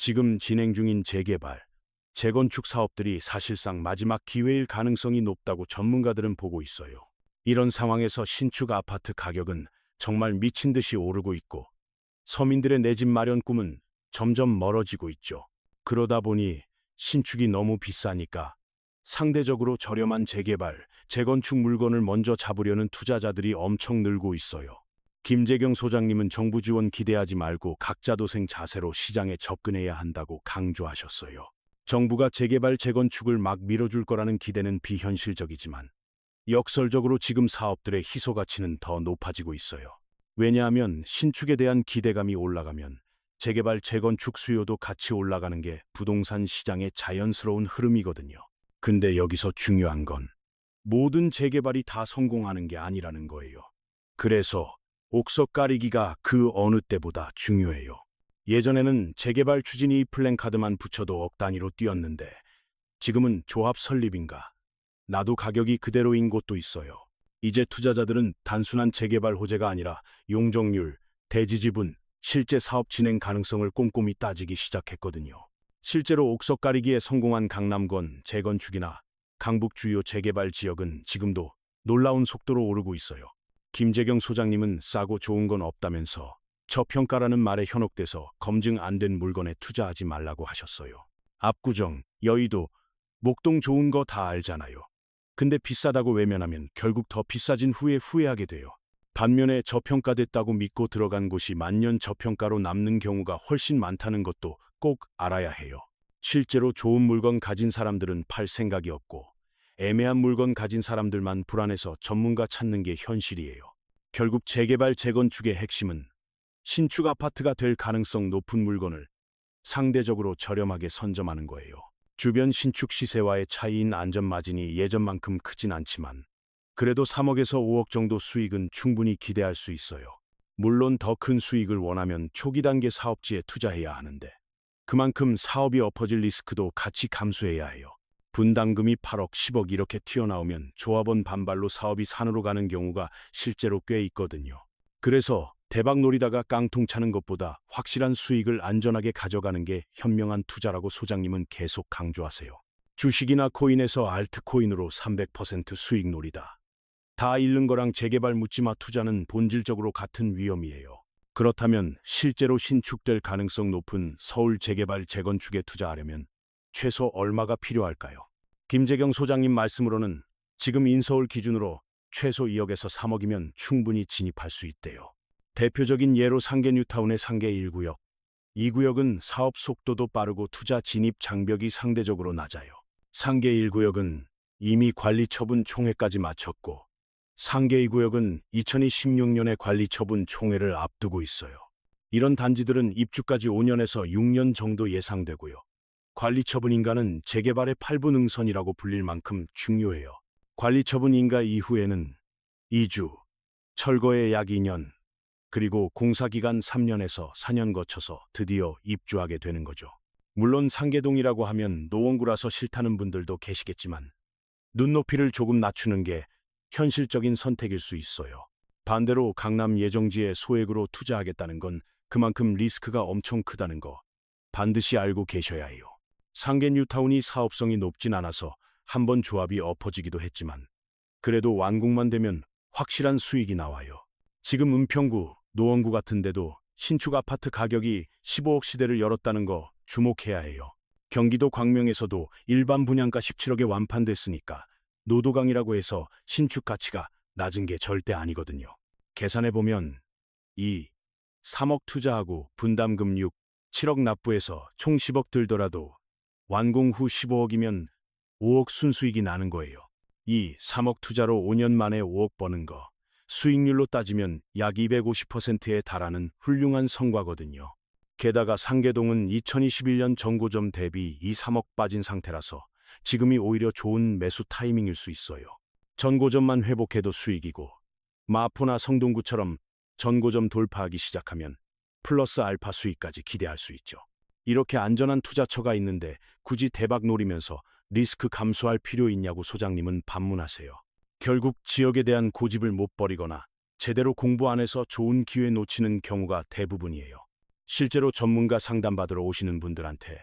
지금 진행 중인 재개발, 재건축 사업들이 사실상 마지막 기회일 가능성이 높다고 전문가들은 보고 있어요. 이런 상황에서 신축 아파트 가격은 정말 미친 듯이 오르고 있고 서민들의 내 집 마련 꿈은 점점 멀어지고 있죠. 그러다 보니 신축이 너무 비싸니까 상대적으로 저렴한 재개발, 재건축 물건을 먼저 잡으려는 투자자들이 엄청 늘고 있어요. 김재경 소장님은 정부 지원 기대하지 말고 각자 도생 자세로 시장에 접근해야 한다고 강조하셨어요. 정부가 재개발, 재건축을 막 밀어줄 거라는 기대는 비현실적이지만 역설적으로 지금 사업들의 희소 가치는 더 높아지고 있어요. 왜냐하면 신축에 대한 기대감이 올라가면 재개발, 재건축 수요도 같이 올라가는 게 부동산 시장의 자연스러운 흐름이거든요. 근데 여기서 중요한 건 모든 재개발이 다 성공하는 게 아니라는 거예요. 그래서 옥석 가리기가 그 어느 때보다 중요해요. 예전에는 재개발 추진이 플랜카드만 붙여도 억 단위로 뛰었는데 지금은 조합 설립인가 나도 가격이 그대로인 곳도 있어요. 이제 투자자들은 단순한 재개발 호재가 아니라 용적률, 대지지분, 실제 사업 진행 가능성을 꼼꼼히 따지기 시작했거든요. 실제로 옥석 가리기에 성공한 강남권 재건축이나 강북 주요 재개발 지역은 지금도 놀라운 속도로 오르고 있어요. 김재경 소장님은 싸고 좋은 건 없다면서 저평가라는 말에 현혹돼서 검증 안 된 물건에 투자하지 말라고 하셨어요. 압구정, 여의도, 목동 좋은 거 다 알잖아요. 근데 비싸다고 외면하면 결국 더 비싸진 후에 후회하게 돼요. 반면에 저평가됐다고 믿고 들어간 곳이 만년 저평가로 남는 경우가 훨씬 많다는 것도 꼭 알아야 해요. 실제로 좋은 물건 가진 사람들은 팔 생각이 없고 애매한 물건 가진 사람들만 불안해서 전문가 찾는 게 현실이에요. 결국 재개발, 재건축의 핵심은 신축 아파트가 될 가능성 높은 물건을 상대적으로 저렴하게 선점하는 거예요. 주변 신축 시세와의 차이인 안전마진이 예전만큼 크진 않지만 그래도 3억에서 5억 정도 수익은 충분히 기대할 수 있어요. 물론 더 큰 수익을 원하면 초기 단계 사업지에 투자해야 하는데 그만큼 사업이 엎어질 리스크도 같이 감수해야 해요. 분담금이 8억, 10억 이렇게 튀어나오면 조합원 반발로 사업이 산으로 가는 경우가 실제로 꽤 있거든요. 그래서 대박 노리다가 깡통 차는 것보다 확실한 수익을 안전하게 가져가는 게 현명한 투자라고 소장님은 계속 강조하세요. 주식이나 코인에서 알트코인으로 300% 수익 노리다. 다 잃는 거랑 재개발 묻지마 투자는 본질적으로 같은 위험이에요. 그렇다면 실제로 신축될 가능성 높은 서울 재개발, 재건축에 투자하려면 최소 얼마가 필요할까요? 김재경 소장님 말씀으로는 지금 인서울 기준으로 최소 2억에서 3억이면 충분히 진입할 수 있대요. 대표적인 예로 상계 뉴타운의 상계 1구역. 2구역은 사업 속도도 빠르고 투자 진입 장벽이 상대적으로 낮아요. 상계 1구역은 이미 관리 처분 총회까지 마쳤고 상계 2구역은 2026년에 관리 처분 총회를 앞두고 있어요. 이런 단지들은 입주까지 5년에서 6년 정도 예상되고요. 관리 처분 인가는 재개발의 8분 응선이라고 불릴 만큼 중요해요. 관리 처분 인가 이후에는 2주, 철거에 약 2년, 그리고 공사기간 3년에서 4년 거쳐서 드디어 입주하게 되는 거죠. 물론 상계동이라고 하면 노원구라서 싫다는 분들도 계시겠지만 눈높이를 조금 낮추는 게 현실적인 선택일 수 있어요. 반대로 강남 예정지에 소액으로 투자하겠다는 건 그만큼 리스크가 엄청 크다는 거 반드시 알고 계셔야 해요. 상계 뉴타운이 사업성이 높진 않아서 한번 조합이 엎어지기도 했지만 그래도 완공만 되면 확실한 수익이 나와요. 지금 은평구, 노원구 같은 데도 신축 아파트 가격이 15억 시대를 열었다는 거 주목해야 해요. 경기도 광명에서도 일반 분양가 17억에 완판됐으니까 노도강이라고 해서 신축 가치가 낮은 게 절대 아니거든요. 계산해보면 3억 투자하고 분담금 7억 납부해서 총 10억 들더라도 완공 후 15억이면 5억 순수익이 나는 거예요. 3억 투자로 5년 만에 5억 버는 거 수익률로 따지면 약 250%에 달하는 훌륭한 성과거든요. 게다가 상계동은 2021년 전고점 대비 3억 빠진 상태라서 지금이 오히려 좋은 매수 타이밍일 수 있어요. 전고점만 회복해도 수익이고 마포나 성동구처럼 전고점 돌파하기 시작하면 플러스 알파 수익까지 기대할 수 있죠. 이렇게 안전한 투자처가 있는데 굳이 대박 노리면서 리스크 감수할 필요 있냐고 소장님은 반문하세요. 결국 지역에 대한 고집을 못 버리거나 제대로 공부 안 해서 좋은 기회 놓치는 경우가 대부분이에요. 실제로 전문가 상담받으러 오시는 분들한테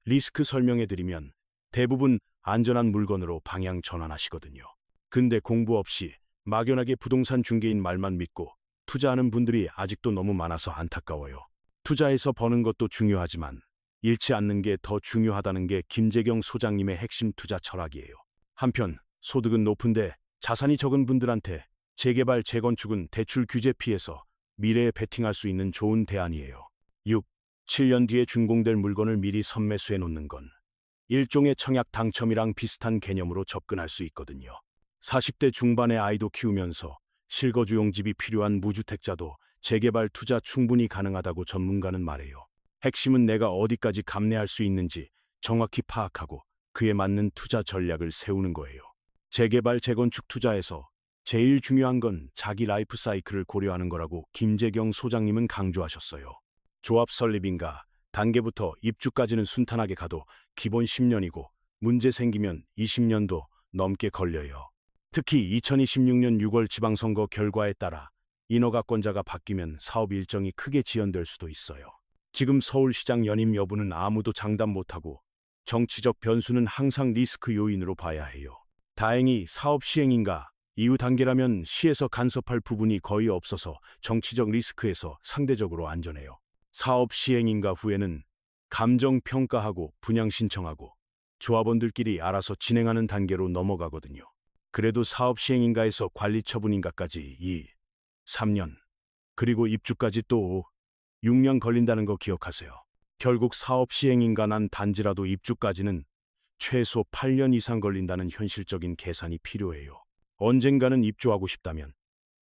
리스크 설명해드리면 대부분 안전한 물건으로 방향 전환하시거든요. 근데 공부 없이 막연하게 부동산 중개인 말만 믿고 투자하는 분들이 아직도 너무 많아서 안타까워요. 투자해서 버는 것도 중요하지만 잃지 않는 게 더 중요하다는 게 김재경 소장님의 핵심 투자 철학이에요. 한편 소득은 높은데 자산이 적은 분들한테 재개발, 재건축은 대출 규제 피해서 미래에 베팅할 수 있는 좋은 대안이에요. 6, 7년 뒤에 준공될 물건을 미리 선매수해 놓는 건 일종의 청약 당첨이랑 비슷한 개념으로 접근할 수 있거든요. 40대 중반의 아이도 키우면서 실거주용 집이 필요한 무주택자도 재개발 투자 충분히 가능하다고 전문가는 말해요. 핵심은 내가 어디까지 감내할 수 있는지 정확히 파악하고 그에 맞는 투자 전략을 세우는 거예요. 재개발, 재건축 투자에서 제일 중요한 건 자기 라이프 사이클을 고려하는 거라고 김재경 소장님은 강조하셨어요. 조합 설립인가 단계부터 입주까지는 순탄하게 가도 기본 10년이고 문제 생기면 20년도 넘게 걸려요. 특히 2026년 6월 지방선거 결과에 따라 인허가권자가 바뀌면 사업 일정이 크게 지연될 수도 있어요. 지금 서울시장 연임 여부는 아무도 장담 못하고 정치적 변수는 항상 리스크 요인으로 봐야 해요. 다행히 사업 시행인가 이후 단계라면 시에서 간섭할 부분이 거의 없어서 정치적 리스크에서 상대적으로 안전해요. 사업 시행인가 후에는 감정 평가하고 분양 신청하고 조합원들끼리 알아서 진행하는 단계로 넘어가거든요. 그래도 사업 시행인가에서 관리 처분인가까지 2, 3년, 그리고 입주까지 또 6년 걸린다는 거 기억하세요. 결국 사업 시행인가 난 단지라도 입주까지는 최소 8년 이상 걸린다는 현실적인 계산이 필요해요. 언젠가는 입주하고 싶다면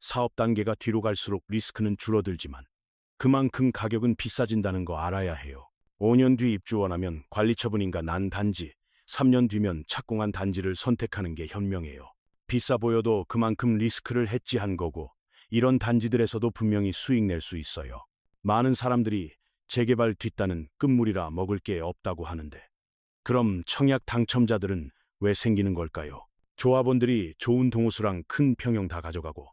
사업 단계가 뒤로 갈수록 리스크는 줄어들지만 그만큼 가격은 비싸진다는 거 알아야 해요. 5년 뒤 입주 원하면 관리 처분인가 난 단지, 3년 뒤면 착공한 단지를 선택하는 게 현명해요. 비싸 보여도 그만큼 리스크를 해지한 거고 이런 단지들에서도 분명히 수익 낼 수 있어요. 많은 사람들이 재개발 뒷단은 끝물이라 먹을 게 없다고 하는데 그럼 청약 당첨자들은 왜 생기는 걸까요? 조합원들이 좋은 동호수랑 큰 평형 다 가져가고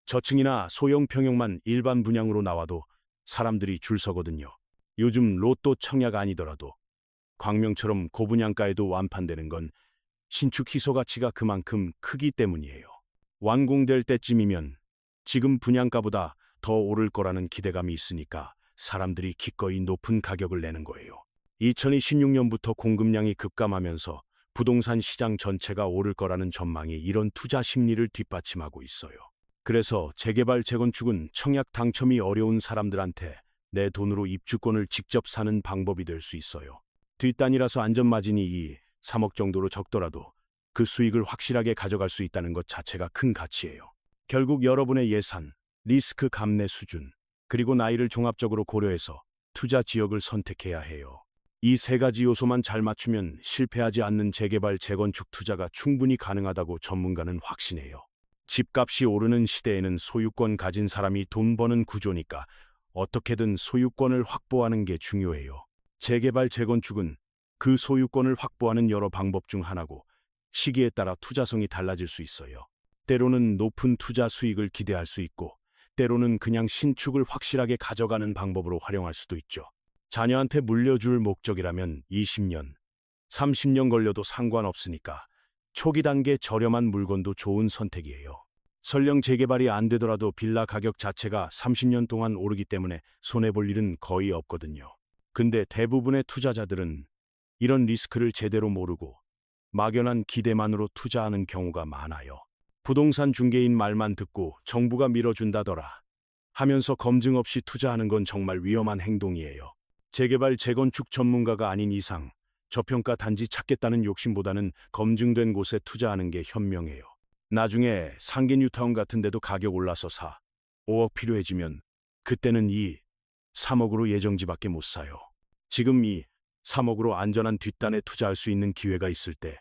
저층이나 소형 평형만 일반 분양으로 나와도 사람들이 줄 서거든요. 요즘 로또 청약 아니더라도 광명처럼 고분양가에도 완판되는 건 신축 희소 가치가 그만큼 크기 때문이에요. 완공될 때쯤이면 지금 분양가보다 더 오를 거라는 기대감이 있으니까 사람들이 기꺼이 높은 가격을 내는 거예요. 2026년부터 공급량이 급감하면서 부동산 시장 전체가 오를 거라는 전망이 이런 투자 심리를 뒷받침하고 있어요. 그래서 재개발, 재건축은 청약 당첨이 어려운 사람들한테 내 돈으로 입주권을 직접 사는 방법이 될 수 있어요. 뒷단이라서 안전마진이 2, 3억 정도로 적더라도 그 수익을 확실하게 가져갈 수 있다는 것 자체가 큰 가치예요. 결국 여러분의 예산, 리스크 감내 수준, 그리고 나이를 종합적으로 고려해서 투자 지역을 선택해야 해요. 이 세 가지 요소만 잘 맞추면 실패하지 않는 재개발, 재건축 투자가 충분히 가능하다고 전문가는 확신해요. 집값이 오르는 시대에는 소유권 가진 사람이 돈 버는 구조니까 어떻게든 소유권을 확보하는 게 중요해요. 재개발, 재건축은 그 소유권을 확보하는 여러 방법 중 하나고 시기에 따라 투자성이 달라질 수 있어요. 때로는 높은 투자 수익을 기대할 수 있고 때로는 그냥 신축을 확실하게 가져가는 방법으로 활용할 수도 있죠. 자녀한테 물려줄 목적이라면 20년, 30년 걸려도 상관없으니까 초기 단계 저렴한 물건도 좋은 선택이에요. 설령 재개발이 안 되더라도 빌라 가격 자체가 30년 동안 오르기 때문에 손해볼 일은 거의 없거든요. 근데 대부분의 투자자들은 이런 리스크를 제대로 모르고 막연한 기대만으로 투자하는 경우가 많아요. 부동산 중개인 말만 듣고 정부가 밀어준다더라 하면서 검증 없이 투자하는 건 정말 위험한 행동이에요. 재개발, 재건축 전문가가 아닌 이상 저평가 단지 찾겠다는 욕심보다는 검증된 곳에 투자하는 게 현명해요. 나중에 상계 뉴타운 같은 데도 가격 올라서 4, 5억 필요해지면 그때는 2, 3억으로 예정지밖에 못 사요. 지금 2, 3억으로 안전한 뒷단에 투자할 수 있는 기회가 있을 때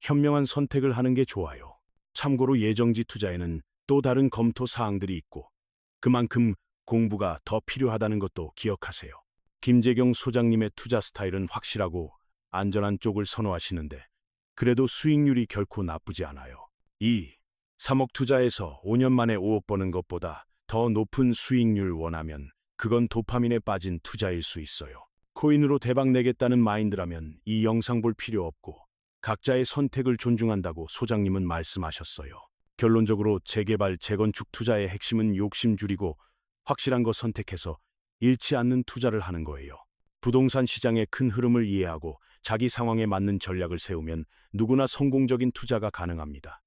현명한 선택을 하는 게 좋아요. 참고로 예정지 투자에는 또 다른 검토 사항들이 있고 그만큼 공부가 더 필요하다는 것도 기억하세요. 김재경 소장님의 투자 스타일은 확실하고 안전한 쪽을 선호하시는데 그래도 수익률이 결코 나쁘지 않아요. 2, 3억 투자해서 5년 만에 5억 버는 것보다 더 높은 수익률 원하면 그건 도파민에 빠진 투자일 수 있어요. 코인으로 대박 내겠다는 마인드라면 이 영상 볼 필요 없고 각자의 선택을 존중한다고 소장님은 말씀하셨어요. 결론적으로 재개발, 재건축 투자의 핵심은 욕심 줄이고 확실한 거 선택해서 잃지 않는 투자를 하는 거예요. 부동산 시장의 큰 흐름을 이해하고 자기 상황에 맞는 전략을 세우면 누구나 성공적인 투자가 가능합니다.